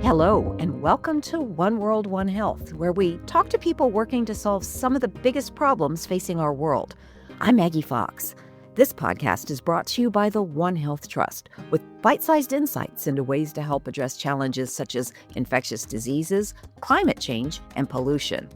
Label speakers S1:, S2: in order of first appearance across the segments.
S1: Hello, and welcome to One World, One Health, where we talk to people working to solve some of the biggest problems facing our world. I'm Maggie Fox. This podcast is brought to you by the One Health Trust, with bite-sized insights into ways to help address challenges such as infectious diseases, climate change, and pollution.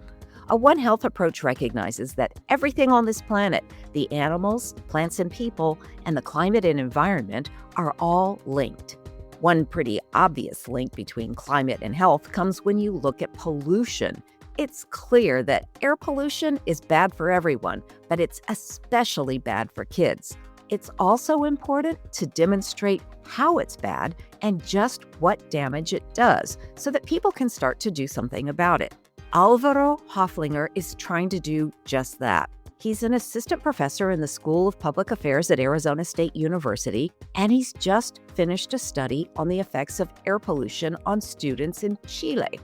S1: A One Health approach recognizes that everything on this planet, the animals, plants and people, and the climate and environment are all linked. One pretty obvious link between climate and health comes when you look at pollution. It's clear that air pollution is bad for everyone, but it's especially bad for kids. It's also important to demonstrate how it's bad and just what damage it does so that people can start to do something about it. Álvaro Hofflinger is trying to do just that. He's an assistant professor in the School of Public Affairs at Arizona State University, and he's just finished a study on the effects of air pollution on students in Chile.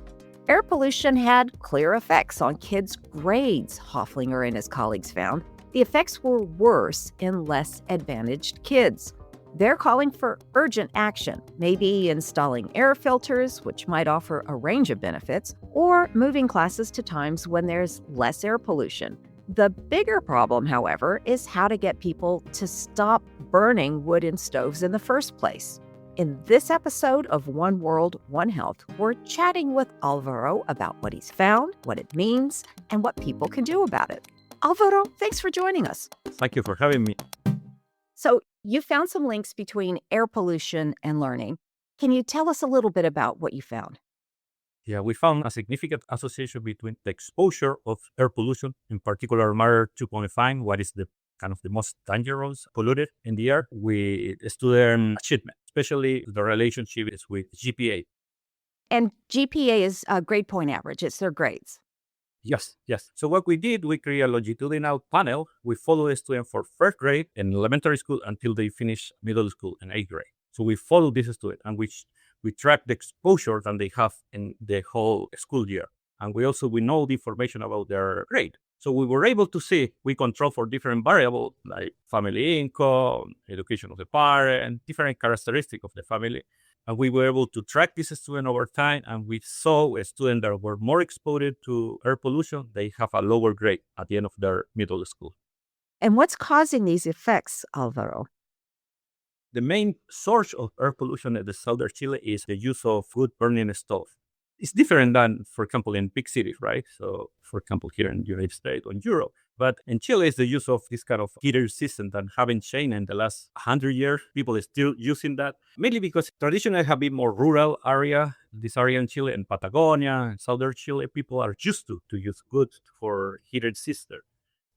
S1: Air pollution had clear effects on kids' grades, Hofflinger and his colleagues found. The effects were worse in less advantaged kids. They're calling for urgent action, maybe installing air filters, which might offer a range of benefits, or moving classes to times when there's less air pollution. The bigger problem, however, is how to get people to stop burning wood in stoves in the first place. In this episode of One World, One Health, we're chatting with Álvaro about what he's found, what it means, and what people can do about it. Álvaro, thanks for joining us.
S2: Thank you for having me.
S1: So you found some links between air pollution and learning. Can you tell us a little bit about what you found?
S2: Yeah, we found a significant association between the exposure of air pollution, in particular matter 2.5, what is the kind of the most dangerous polluted in the air, with student achievement, especially the relationship is with GPA.
S1: And GPA is a grade point average. It's their grades.
S2: Yes. So what we did, we created a longitudinal panel. We follow a student for first grade in elementary school until they finish middle school in 8th grade. So we follow this student and we track the exposure that they have in the whole school year. And we know the information about their grade. So we were able to see, we control for different variables like family income, education of the parent, different characteristics of the family. And we were able to track this student over time. And we saw a student that were more exposed to air pollution, they have a lower grade at the end of their middle school.
S1: And what's causing these effects, Álvaro?
S2: The main source of air pollution in the southern Chile is the use of wood burning stove. It's different than, for example, in big cities, right? So, for example, here in the United States or in Europe. But in Chile, it's the use of this kind of heater system that haven't changed in the last 100 years. People are still using that, mainly because traditionally have been more rural area. This area in Chile, in Patagonia, in southern Chile, people are used to use wood for heated system.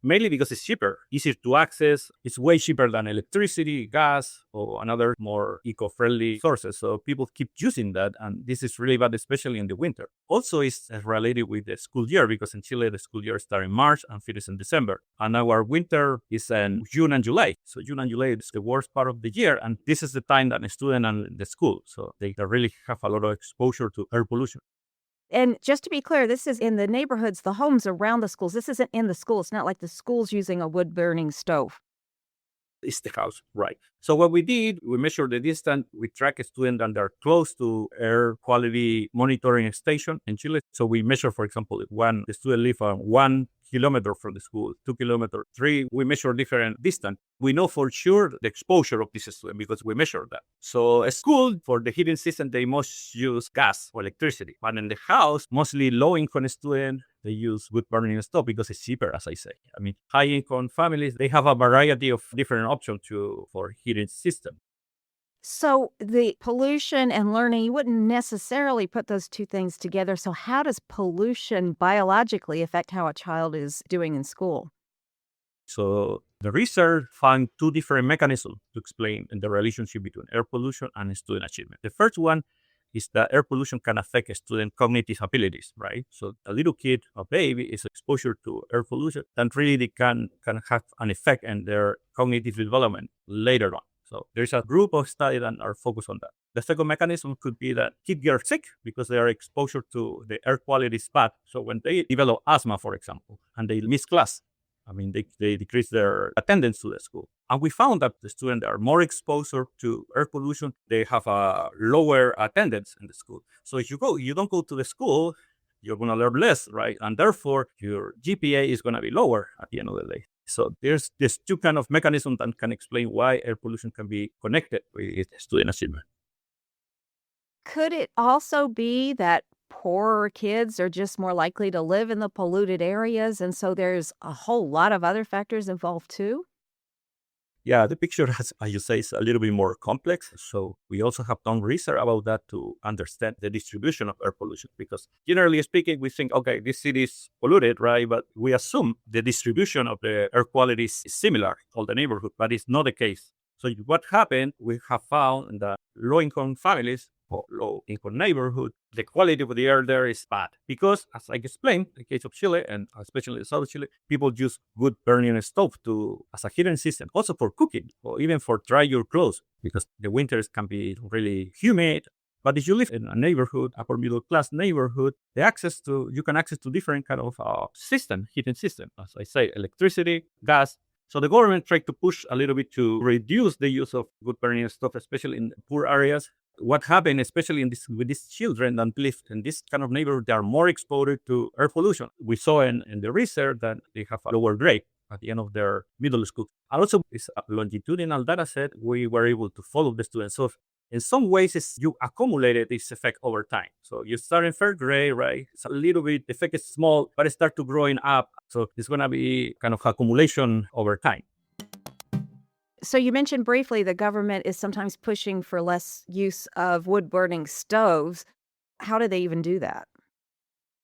S2: Mainly because it's cheaper, easier to access. It's way cheaper than electricity, gas, or another more eco-friendly sources. So people keep using that, and this is really bad, especially in the winter. Also, it's related with the school year, because in Chile, the school year starts in March and finishes in December. And our winter is in June and July. So June and July is the worst part of the year, and this is the time that the student and the school. So they really have a lot of exposure to air pollution.
S1: And just to be clear, this is in the neighborhoods, the homes around the schools. This isn't in the school. It's not like the school's using a wood-burning stove.
S2: It's the house, right? So what we did, we measured the distance. We track a student that are close to air quality monitoring station in Chile. So we measure, for example, if the student live on 1 kilometer from the school, 2 kilometers, 3, we measure different distance. We know for sure the exposure of this student because we measure that. So a school, for the heating system, they must use gas or electricity. But in the house, mostly low-income students, they use wood burning stove because it's cheaper, as I say. I mean, high-income families, they have a variety of different options for heating system.
S1: So the pollution and learning, you wouldn't necessarily put those two things together. So how does pollution biologically affect how a child is doing in school?
S2: So the research found two different mechanisms to explain the relationship between air pollution and student achievement. The first one is that air pollution can affect a student cognitive abilities, right? So a little kid, a baby, is exposure to air pollution, and really they can have an effect on their cognitive development later on. So there's a group of studies that are focused on that. The second mechanism could be that kids get sick because they are exposed to the air quality is bad. So when they develop asthma, for example, and they miss class, I mean, they decrease their attendance to the school. And we found that the students are more exposed to air pollution. They have a lower attendance in the school. So if you don't go to the school, you're going to learn less, right? And therefore, your GPA is going to be lower at the end of the day. So there's two kind of mechanisms that can explain why air pollution can be connected with student achievement.
S1: Could it also be that poorer kids are just more likely to live in the polluted areas, and so there's a whole lot of other factors involved too?
S2: Yeah, the picture, as you say, is a little bit more complex. So we also have done research about that to understand the distribution of air pollution. Because generally speaking, we think, okay, this city is polluted, right? But we assume the distribution of the air quality is similar in all the neighborhood, but it's not the case. So what happened, we have found that low-income families or low-income neighborhood, the quality of the air there is bad. Because, as I explained, in the case of Chile, and especially in South Chile, people use wood burning stove as a heating system, also for cooking, or even for dry your clothes, because the winters can be really humid. But if you live in a neighborhood, upper middle class neighborhood, you can access to different kind of heating system. As I say, electricity, gas. So the government tried to push a little bit to reduce the use of wood burning stuff, especially in poor areas. What happened, especially with these children that live in this kind of neighborhood, they are more exposed to air pollution. We saw in the research that they have a lower grade at the end of their middle school. And also, this longitudinal data set, we were able to follow the students. So in some ways, you accumulated this effect over time. So you start in third grade, right? It's a little bit, the effect is small, but it starts to growing up. So it's going to be kind of accumulation over time.
S1: So you mentioned briefly the government is sometimes pushing for less use of wood-burning stoves. How do they even do that?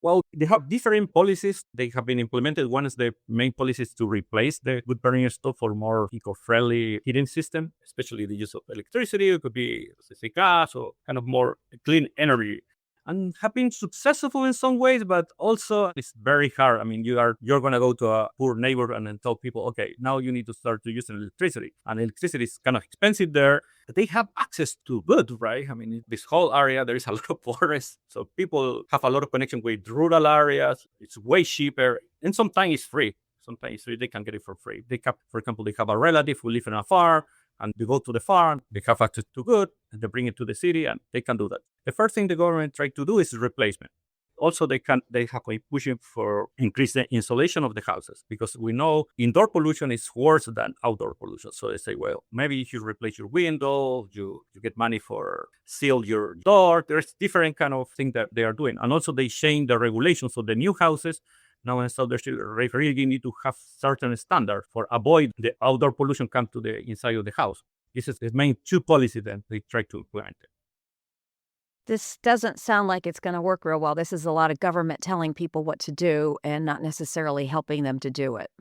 S2: Well, they have different policies. They have been implemented. One is the main policy is to replace the wood burning stove for more eco-friendly heating system, especially the use of electricity. It could be gas or kind of more clean energy. And have been successful in some ways, but also it's very hard. I mean, you're going to go to a poor neighbor and then tell people, okay, now you need to start to use electricity. And electricity is kind of expensive there. But they have access to wood, right? I mean, in this whole area, there is a lot of forest. So people have a lot of connection with rural areas. It's way cheaper. And sometimes it's free. Sometimes they can get it for free. For example, they have a relative who lives in a farm. And they go to the farm, they have access to wood, and they bring it to the city, and they can do that. The first thing the government tried to do is replacement. Also, they have been pushing for increase the insulation of the houses, because we know indoor pollution is worse than outdoor pollution. So they say, well, maybe if you replace your window, you get money for seal your door. There's different kind of thing that they are doing. And also they change the regulations of the new houses. Now in South Chile, they really need to have certain standards for avoid the outdoor pollution come to the inside of the house. This is the main two policies that they try to implement.
S1: This doesn't sound like it's going to work real well. This is a lot of government telling people what to do and not necessarily helping them to do it.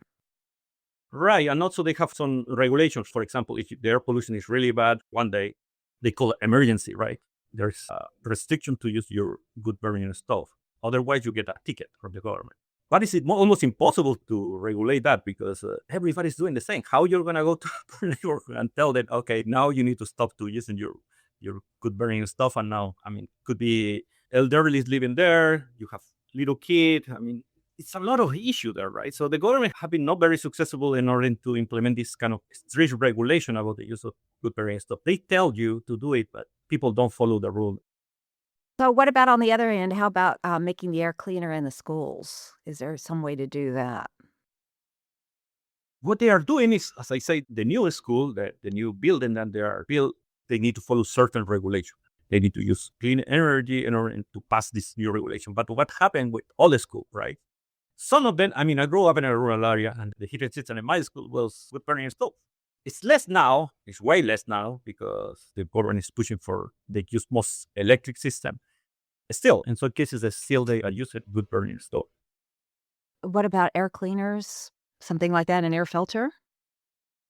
S2: Right. And also they have some regulations. For example, if the air pollution is really bad, one day they call it emergency, right? There's a restriction to use your wood burning stove. Otherwise, you get a ticket from the government. But it's almost impossible to regulate that because everybody's doing the same. How you're going to go to a neighborhood and tell them, okay, now you need to stop to using your wood burning stuff. And now, I mean, could be elderly living there. You have little kids. I mean, it's a lot of issue there, right? So the government have been not very successful in order to implement this kind of strict regulation about the use of wood burning stuff. They tell you to do it, but people don't follow the rule.
S1: So what about on the other end? How about making the air cleaner in the schools? Is there some way to do that?
S2: What they are doing is, as I say, the new school, the new building that they are built, they need to follow certain regulation. They need to use clean energy in order to pass this new regulation. But what happened with all the school, right? Some of them, I mean, I grew up in a rural area and the heating system in my school was wood burning stove. It's less now. It's way less now because the government is pushing for the use most electric system. Still, in some cases, they use it wood burning stove.
S1: What about air cleaners? Something like that, an air filter?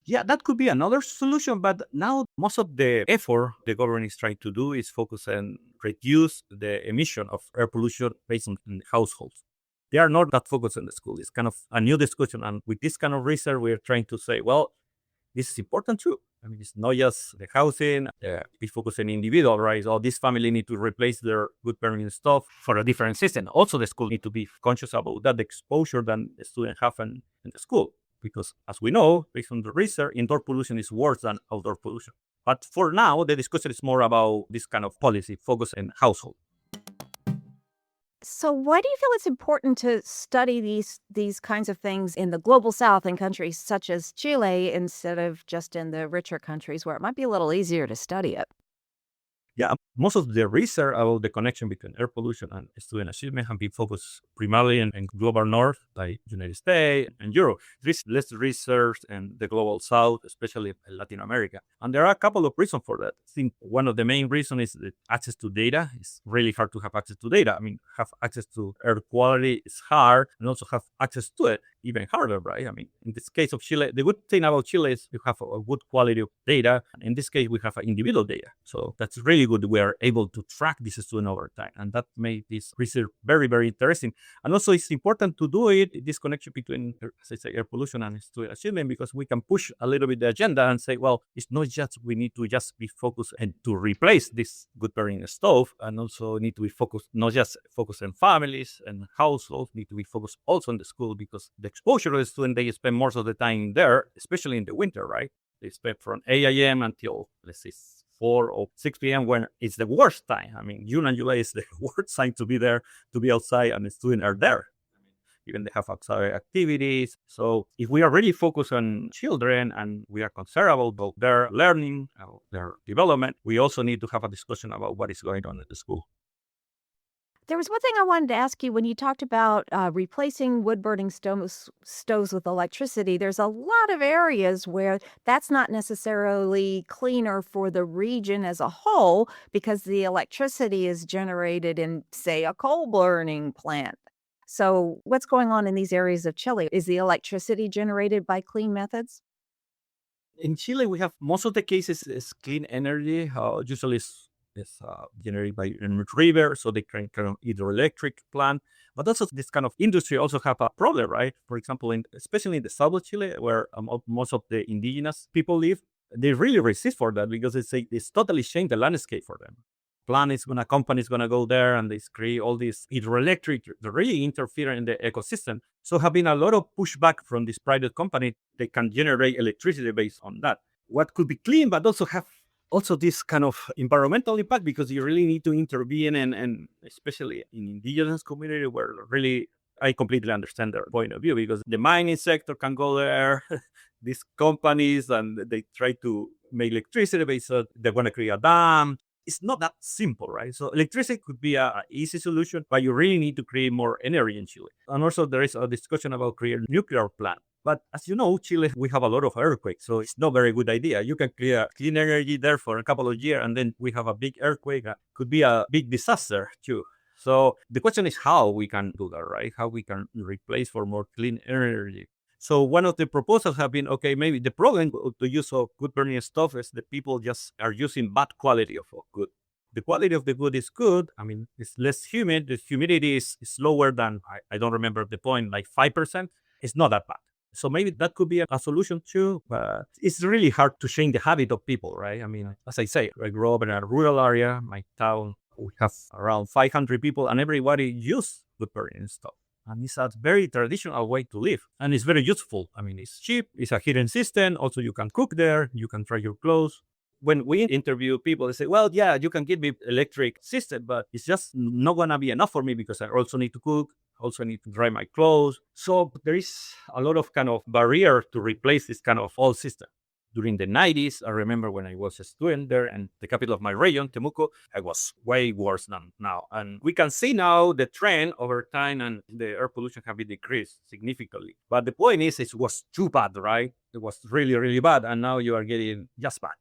S2: Yeah, that could be another solution. But now most of the effort the government is trying to do is focus on reduce the emission of air pollution based on households. They are not that focused on the school. It's kind of a new discussion. And with this kind of research, we're trying to say, well, this is important too. I mean, it's not just the housing, we focus on individual, right? So this family need to replace their wood burning stuff for a different system. Also, the school need to be conscious about that, the exposure that the students have in the school. because as we know, based on the research, indoor pollution is worse than outdoor pollution. But for now, the discussion is more about this kind of policy focus in household.
S1: So why do you feel it's important to study these kinds of things in the global south in countries such as Chile instead of just in the richer countries where it might be a little easier to study it?
S2: Yeah, most of the research about the connection between air pollution and student achievement have been focused primarily in global north, like United States and Europe. There is less research in the global south, especially in Latin America. And there are a couple of reasons for that. I think one of the main reasons is that access to data. It's really hard to have access to data. I mean, have access to air quality is hard, and also have access to it even harder, right? I mean, in this case of Chile, the good thing about Chile is you have a good quality of data. And in this case, we have individual data. So that's really good. We are able to track this student over time. And that made this research very, very interesting. And also it's important to do it, this connection between, as I say, air pollution and student achievement, because we can push a little bit the agenda and say, well, it's not just, we need to just be focused and to replace this good burning stove, and also need to be focused, not just focused on families and households, need to be focused also on the school, because the exposure of the student, they spend most of the time there, especially in the winter, right? They spend from 8 a.m. until, let's say, 4 or 6 p.m. when it's the worst time. I mean, June and July is the worst time to be there, to be outside, and the students are there. Even they have outside activities. So if we are really focused on children and we are concerned about their learning, their development, we also need to have a discussion about what is going on at the school.
S1: There was one thing I wanted to ask you when you talked about replacing wood-burning stoves with electricity. There's a lot of areas where that's not necessarily cleaner for the region as a whole because the electricity is generated in, say, a coal-burning plant. So what's going on in these areas of Chile? Is the electricity generated by clean methods?
S2: In Chile, we have most of the cases is clean energy. Usually is generated by a river, so they can kind of hydroelectric plant. But also this kind of industry also have a problem, right? For example, especially in the south of Chile, where most of the indigenous people live, they really resist for that because it's totally changed the landscape for them. Company is gonna go there and they create all these hydroelectric, they really interfere in the ecosystem. So have been a lot of pushback from this private company. They can generate electricity based on that. What could be clean, but also have this kind of environmental impact, because you really need to intervene and especially in indigenous community where really I completely understand their point of view, because the mining sector can go there, these companies, and they try to make electricity based on they're going to create a dam. It's not that simple, right? So electricity could be an easy solution, but you really need to create more energy in Chile. And also there is a discussion about creating a nuclear plant. But as you know, Chile, we have a lot of earthquakes, so it's not a very good idea. You can create clean energy there for a couple of years, and then we have a big earthquake. Could be a big disaster too. So the question is how we can do that, right? How we can replace for more clean energy. So one of the proposals have been, okay, maybe the problem with the use of good burning stuff is that people just are using bad quality of good. The quality of the good is good. I mean, it's less humid. The humidity is lower than, I don't remember the point, like 5%. It's not that bad. So maybe that could be a solution too, but it's really hard to change the habit of people, right? I mean, as I say, I grew up in a rural area. My town, we have around 500 people, and everybody uses wood burning stuff. And it's a very traditional way to live. And it's very useful. I mean, it's cheap. It's a heating system. Also, you can cook there. You can dry your clothes. When we interview people, they say, well, yeah, you can give me electric system, but it's just not going to be enough for me because I also need to cook. Also need to dry my clothes. So there is a lot of kind of barrier to replace this kind of old system. During the 90s, I remember when I was a student there in the capital of my region, Temuco, it was way worse than now. And we can see now the trend over time, and the air pollution have been decreased significantly. But the point is, it was too bad, right? It was really, really bad. And now you are getting just bad.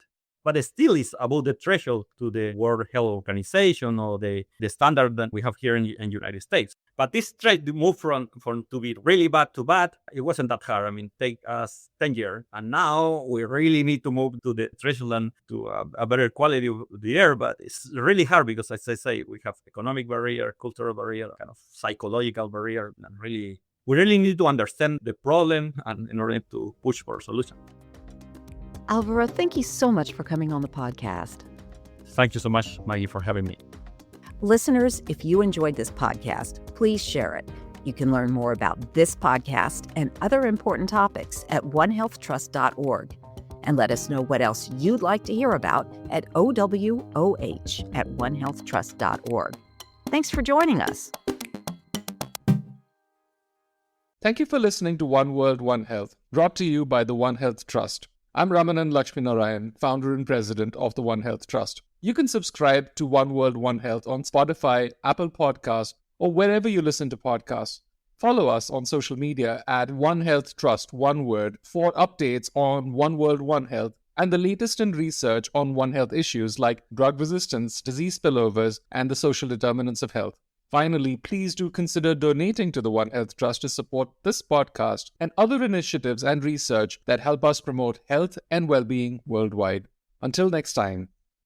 S2: But it still is above the threshold to the World Health Organization or the standard that we have here in the United States. But this trend to move from to be really bad to bad, it wasn't that hard. I mean, take us 10 years. And now we really need to move to the threshold and to a better quality of the air. But it's really hard because, as I say, we have economic barrier, cultural barrier, kind of psychological barrier. And we really need to understand the problem and in order to push for a solution.
S1: Álvaro, thank you so much for coming on the podcast.
S2: Thank you so much, Maggie, for having me.
S1: Listeners, if you enjoyed this podcast, please share it. You can learn more about this podcast and other important topics at onehealthtrust.org. And let us know what else you'd like to hear about at OWOH@onehealthtrust.org. Thanks for joining us.
S3: Thank you for listening to One World, One Health, brought to you by the One Health Trust. I'm Ramanan Lakshminarayan, founder and president of the One Health Trust. You can subscribe to One World, One Health on Spotify, Apple Podcasts, or wherever you listen to podcasts. Follow us on social media at One Health Trust, one word, for updates on One World, One Health and the latest in research on One Health issues like drug resistance, disease spillovers, and the social determinants of health. Finally, please do consider donating to the One Health Trust to support this podcast and other initiatives and research that help us promote health and well-being worldwide. Until next time.